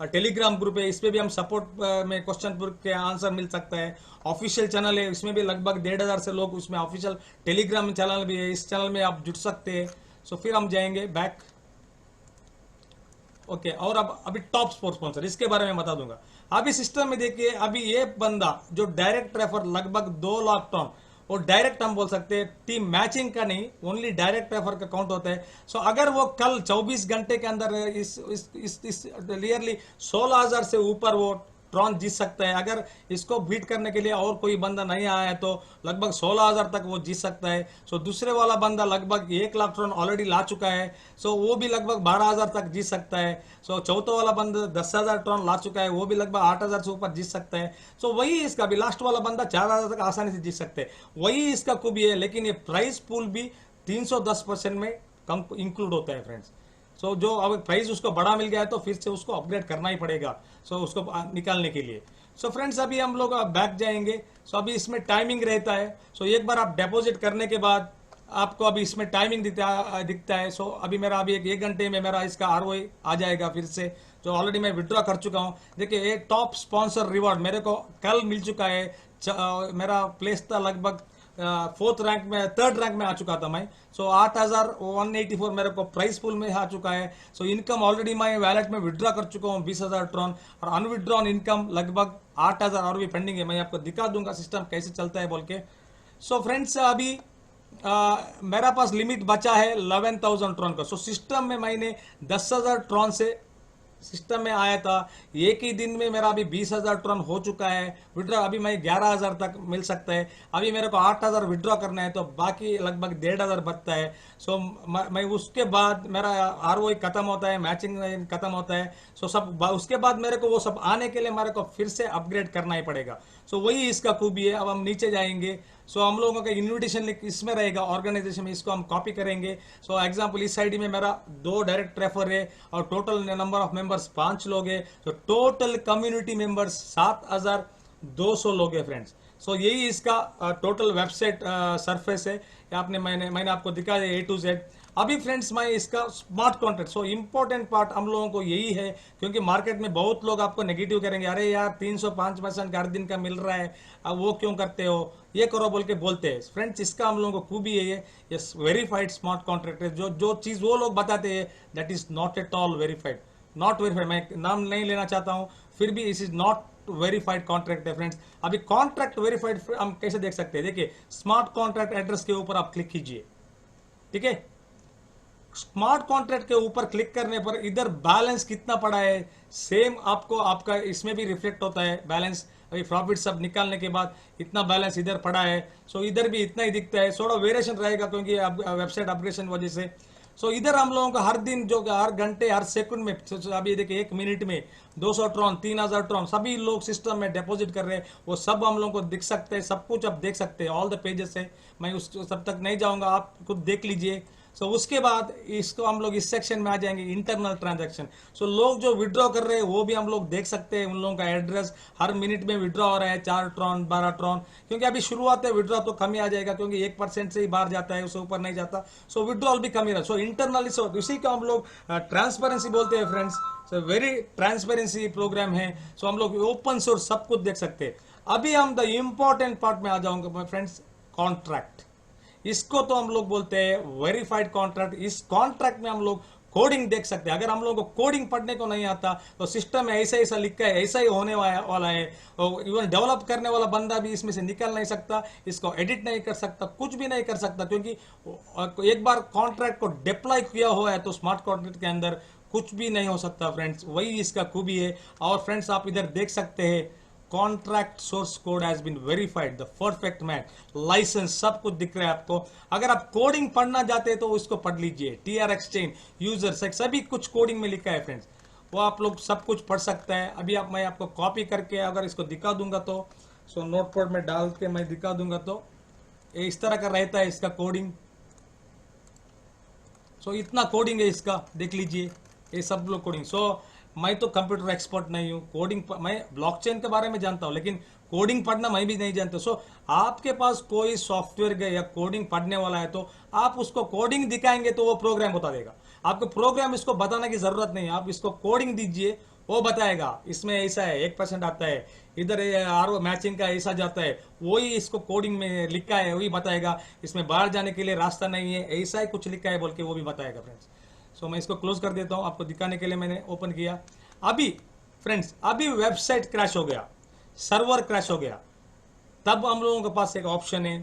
टेलीग्राम ग्रुप है, इस पे भी हम सपोर्ट में क्वेश्चन के आंसर मिल सकता है। ऑफिशियल चैनल है, इसमें भी लगभग 1,500 से लोग उसमें ऑफिशियल टेलीग्राम चैनल भी है, इस चैनल में आप जुड़ सकते हैं। सो फिर हम जाएंगे बैक। ओके और अब अभी टॉप स्पोर्ट्स स्पॉन्सर इसके बारे में बता दूंगा। अभी सिस्टम में देखिए, अभी ये बंदा जो डायरेक्ट रेफर लगभग 2 लाख टन, और डायरेक्ट हम बोल सकते हैं, टीम मैचिंग का नहीं, ओनली डायरेक्ट रेफर का काउंट होता है। सो अगर वो कल 24 घंटे के अंदर इस क्लियरली 16,000 से ऊपर वो ट्रॉन जीत सकता है। अगर इसको बीट करने के लिए और कोई बंदा नहीं आया है तो लगभग 16,000 तक वो जीत सकता है। सो दूसरे वाला बंदा लगभग 1 लाख ट्रॉन ऑलरेडी ला चुका है, सो वो भी लगभग 12,000 तक जीत सकता है। सो चौथा वाला बंदा 10,000 ट्रॉन ला चुका है, वो भी लगभग 8,000 से ऊपर जीत सकता है। सो वही इसका भी लास्ट वाला बंदा 4,000 तक आसानी से जीत सकते हैं, वही इसका खूबी है। लेकिन ये प्राइस पूल भी 310% में कम इंक्लूड होता है फ्रेंड्स। सो जो अब प्राइस उसको बड़ा मिल गया है तो फिर से उसको अपग्रेड करना ही पड़ेगा, सो उसको निकालने के लिए। सो फ्रेंड्स अभी हम लोग बैक जाएंगे। सो अभी इसमें टाइमिंग रहता है। सो एक बार आप डिपॉजिट करने के बाद आपको अभी इसमें टाइमिंग दिखता है। सो अभी मेरा अभी एक घंटे में मेरा इसका ROI आ जाएगा फिर से, जो ऑलरेडी मैं विड्रॉ कर चुका हूँ। देखिए ये टॉप स्पॉन्सर रिवॉर्ड मेरे को कल मिल चुका है। मेरा प्लेस था लगभग 4th रैंक में, 3rd रैंक में आ चुका था मैं। सो 8,184 मेरे को प्राइस पूल में आ चुका है। सो इनकम ऑलरेडी मैं वैलेट में विड्रॉ कर चुका हूँ 20,000 ट्रॉन, और अनविड्रॉन इनकम लगभग 8,000 और भी पेंडिंग है। मैं आपको दिखा दूंगा सिस्टम कैसे चलता है बोल के। सो फ्रेंड्स अभी मेरा पास लिमिट बचा है 11,000 ट्रॉन का। सो सिस्टम में मैंने 10,000 ट्रॉन से सिस्टम में आया था। एक ही दिन में मेरा अभी 20,000 टर्न हो चुका है विड्रॉ। अभी मैं 11,000 तक मिल सकता है। अभी मेरे को 8,000 विड्रॉ करना है, तो बाकी लगभग 1,500 बचता है। सो मैं उसके बाद मेरा आरओआई खत्म होता है, मैचिंग खत्म होता है। सो सब उसके बाद मेरे को वो सब आने के लिए मेरे को फिर से अपग्रेड करना ही पड़ेगा। सो वही इसका खूबी है। अब हम नीचे जाएंगे। सो हम लोगों का इन्विटेशन लिंक इसमें रहेगा ऑर्गेनाइजेशन में, इसको हम कॉपी करेंगे। सो एग्जांपल इस साइड में मेरा 2 डायरेक्ट रेफर है और टोटल नंबर ऑफ मेंबर्स 5 लोग हैं। तो टोटल कम्युनिटी मेंबर्स 7,200 लोग हैं फ्रेंड्स। सो यही इसका टोटल वेबसाइट सरफेस है। आपने मैंने आपको दिखाया ए टू जेड। अभी फ्रेंड्स मैं इसका smart contract, so important part हम लोगों को यही है, क्योंकि मार्केट में बहुत लोग आपको नेगेटिव करेंगे, अरे यार 305% हर दिन का मिल रहा है, अब वो क्यों करते हो, ये करो बोल के बोलते हैं। फ्रेंड्स इसका हम लोगों को खूबी है, ये वेरीफाइड स्मार्ट कॉन्ट्रैक्ट है। जो चीज वो लोग बताते हैं that is not at all verified, not verified. मैं नाम नहीं लेना चाहता हूं, फिर भी इस इज नॉट वेरीफाइड कॉन्ट्रैक्ट है फ्रेंड्स। अभी कॉन्ट्रैक्ट वेरीफाइड हम कैसे देख सकते हैं, देखिए स्मार्ट कॉन्ट्रैक्ट एड्रेस के ऊपर आप क्लिक कीजिए, ठीक है। स्मार्ट कॉन्ट्रैक्ट के ऊपर क्लिक करने पर इधर बैलेंस कितना पड़ा है सेम आपको आपका इसमें भी रिफ्लेक्ट होता है बैलेंस। अभी प्रॉफिट सब निकालने के बाद इतना बैलेंस इधर पड़ा है। सो इधर भी इतना ही दिखता है, थोड़ा वेरिएशन रहेगा क्योंकि वेबसाइट अपग्रेडेशन वजह से। सो इधर हम लोगों का हर दिन जो हर घंटे हर सेकंड में, अभी देखिए 1 मिनट में 200 ट्रॉन 3,000 ट्रॉन सभी लोग सिस्टम में डिपॉजिट कर रहे हैं, वो सब हम लोगों को दिख सकते हैं, सब कुछ आप देख सकते हैं, ऑल द पेजेस है। मैं उस सब तक नहीं जाऊंगा, आप खुद देख लीजिए। सो उसके बाद इसको हम लोग इस सेक्शन में आ जाएंगे, इंटरनल ट्रांजैक्शन। सो लोग जो विड्रॉ कर रहे हैं वो भी हम लोग देख सकते हैं, उन लोगों का एड्रेस हर मिनट में विड्रॉ हो रहा है 4 ट्रॉन 12 ट्रॉन, क्योंकि अभी शुरुआत है विड्रॉ तो कम ही आ जाएगा, क्योंकि 1% से ही बाहर जाता है, उससे ऊपर नहीं जाता। सो विड्रॉल भी कम ही रहा। सो इंटरनली इसी को हम लोग ट्रांसपेरेंसी बोलते हैं friends. So very transparency programme है। सो हम लोग ओपन सोर्स सब कुछ देख सकते हैं। अभी हम द इंपॉर्टेंट पार्ट में आ जाऊंगा फ्रेंड्स, कॉन्ट्रैक्ट। इसको तो हम लोग बोलते हैं वेरीफाइड कॉन्ट्रैक्ट। इस कॉन्ट्रैक्ट में हम लोग कोडिंग देख सकते हैं। अगर हम लोगों को कोडिंग पढ़ने को नहीं आता तो सिस्टम में ऐसा ऐसा लिखा है, ऐसा ही होने वाला है। इवन डेवलप करने वाला बंदा भी इसमें से निकल नहीं सकता, इसको एडिट नहीं कर सकता, कुछ भी नहीं कर सकता, क्योंकि एक बार कॉन्ट्रैक्ट को डिप्लॉय किया हुआ है तो स्मार्ट कॉन्ट्रैक्ट के अंदर कुछ भी नहीं हो सकता फ्रेंड्स। वही इसका खूबी है। और फ्रेंड्स आप इधर देख सकते हैं contract source code has been verified, the perfect match, licence सब कुछ दिख रहा है आपको। अगर आप कोडिंग पढ़ना चाहते हैं तो उसको पढ़ लीजिए, टीआर एक्सचेंज यूजर सेक्स सभी कुछ कोडिंग में लिखा है फ्रेंड्स, वो आप लोग सब कुछ पढ़ सकते हैं। अभी मैं आपको कॉपी करके अगर इसको दिखा दूंगा तो नोटपैड में डाल के मैं दिखा दूंगा तो इस तरह का रहता है इसका कोडिंग। इतना कोडिंग है इसका, देख लीजिए ये सब लोग कोडिंग। मैं तो कंप्यूटर एक्सपर्ट नहीं हूँ, कोडिंग मैं ब्लॉकचेन के बारे में जानता हूँ, लेकिन कोडिंग पढ़ना मैं भी नहीं जानता। आपके पास कोई सॉफ्टवेयर या कोडिंग पढ़ने वाला है तो आप उसको कोडिंग दिखाएंगे तो वो प्रोग्राम बता देगा। आपको प्रोग्राम इसको बताने की जरूरत नहीं है, आप इसको कोडिंग दीजिए वो बताएगा। इसमें ऐसा है 1% आता है, इधर आर मैचिंग का ऐसा जाता है, वही इसको कोडिंग में लिखा है वही बताएगा। इसमें बाहर जाने के लिए रास्ता नहीं है, ऐसा ही कुछ लिखा है बोल के वो भी बताएगा फ्रेंड्स। मैं इसको क्लोज कर देता हूं, आपको दिखाने के लिए मैंने ओपन किया। अभी फ्रेंड्स अभी वेबसाइट क्रैश हो गया, सर्वर क्रैश हो गया, तब हम लोगों के पास एक ऑप्शन है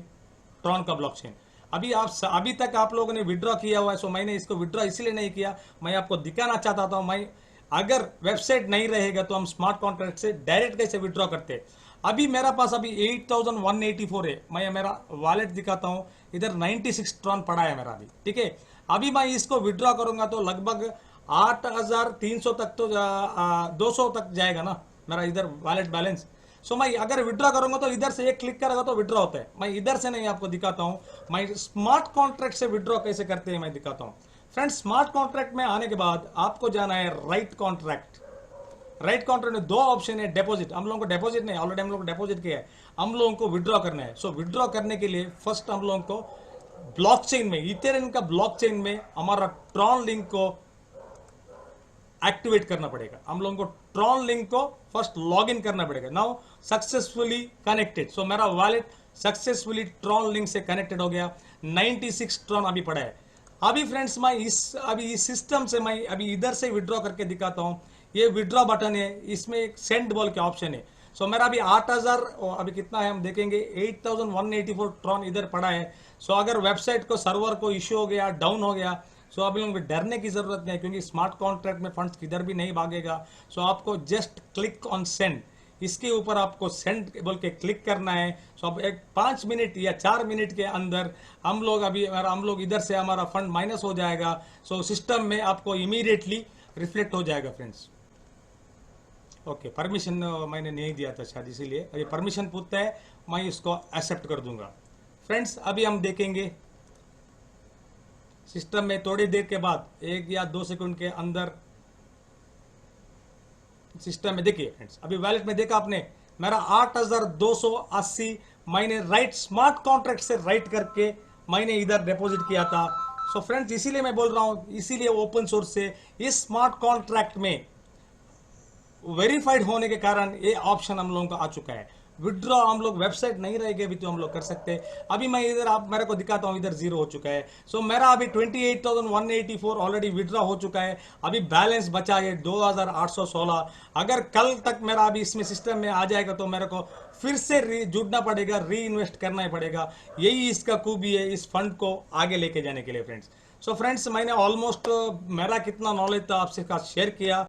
ट्रॉन का ब्लॉकचेन। अभी तक आप लोगों ने विड्रॉ किया हुआ है। मैंने इसको विड्रॉ इसलिए नहीं किया, मैं आपको दिखाना चाहता था। मैं अगर वेबसाइट नहीं रहेगा तो हम स्मार्ट कॉन्ट्रैक्ट से डायरेक्ट कैसे विड्रॉ करते। अभी मेरा पास अभी 8,184 है। मैं मेरा वॉलेट दिखाता हूं, इधर 96 ट्रॉन पड़ा है मेरा अभी, ठीक है। अभी मैं इसको विड्रॉ करूंगा तो लगभग 8,300 तक तो 200 तक जाएगा ना मेरा इधर वॉलेट बैलेंस। मैं अगर विड्रॉ करूंगा तो इधर से एक क्लिक करेगा तो विड्रॉ होता है। मैं इधर से नहीं आपको दिखाता हूं, मैं स्मार्ट कॉन्ट्रैक्ट से विड्रॉ कैसे करते हैं मैं दिखाता हूं फ्रेंड्स। स्मार्ट कॉन्ट्रैक्ट में आने के बाद आपको जाना है राइट कॉन्ट्रैक्ट। राइट कॉन्ट्रैक्ट में 2 ऑप्शन है, डिपॉजिट, हम लोगों को डिपॉजिट नहीं, ऑलरेडी हम लोग डिपॉजिट किया है, हम लोगों को विड्रॉ करना है। विड्रॉ करने के लिए फर्स्ट हम लोगों को ब्लॉकचेन में, इथेरियम का ब्लॉकचेन में हमारा ट्रॉन लिंक को एक्टिवेट करना पड़ेगा। हम लोगों को ट्रॉन लिंक को फर्स्ट लॉग इन करना पड़ेगा। नाउ सक्सेसफुली कनेक्टेड, मेरा वॉलेट सक्सेसफुली ट्रॉन लिंक से कनेक्टेड हो गया। 96 ट्रॉन अभी पड़ा है। अभी फ्रेंड्स मैं अभी इस सिस्टम से मैं अभी इधर से विड्रॉ करके दिखाता हूं। ये विड्रॉ बटन है, इसमें एक सेंड बॉल के ऑप्शन है। सो मेरा अभी 8000 अभी कितना है हम देखेंगे 8184 ट्रॉन इधर पड़ा है। सो अगर वेबसाइट को सर्वर को इश्यू हो गया, डाउन हो गया, सो अभी लोगों को डरने की जरूरत नहीं है, क्योंकि स्मार्ट कॉन्ट्रैक्ट में फंड्स किधर भी नहीं भागेगा। सो आपको जस्ट क्लिक ऑन सेंड, इसके ऊपर आपको सेंड बोल के क्लिक करना है। सो अब एक 5 मिनट या 4 मिनट के अंदर हम लोग इधर से हमारा फंड माइनस हो जाएगा। सो सिस्टम में आपको इमीडिएटली रिफ्लेक्ट हो जाएगा फ्रेंड्स। ओके, परमिशन मैंने नहीं दिया था शायद, इसीलिए अभी परमिशन पूछता है, मैं इसको एक्सेप्ट कर दूंगा। फ्रेंड्स अभी हम देखेंगे सिस्टम में थोड़ी देर के बाद 1 या 2 सेकंड के अंदर सिस्टम में देखिए फ्रेंड्स, अभी वैलेट में देखा आपने मेरा 8280 मैंने राइट स्मार्ट कॉन्ट्रैक्ट से राइट करके मैंने इधर डिपॉजिट किया था। सो फ्रेंड्स इसीलिए मैं बोल रहा हूं, इसीलिए ओपन सोर्स से इस स्मार्ट कॉन्ट्रैक्ट में वेरीफाइड होने के कारण ये ऑप्शन हम लोगों को आ चुका है। विड्रॉ हम लोग वेबसाइट नहीं रहेगी अभी तो हम लोग कर सकते हैं। अभी मैं इधर आप मेरे को दिखाता हूं, इधर 0 हो चुका है। सो मेरा अभी 28,184 ऑलरेडी विड्रॉ हो चुका है। अभी बैलेंस बचा है 2816। अगर कल तक मेरा अभी इसमें सिस्टम में आ जाएगा तो मेरे को फिर से जुड़ना पड़ेगा, री इन्वेस्ट करना ही पड़ेगा। यही इसका खूबी है इस फंड को आगे लेके जाने के लिए फ्रेंड्स। सो फ्रेंड्स मैंने ऑलमोस्ट मेरा कितना नॉलेज था आपसे शेयर किया।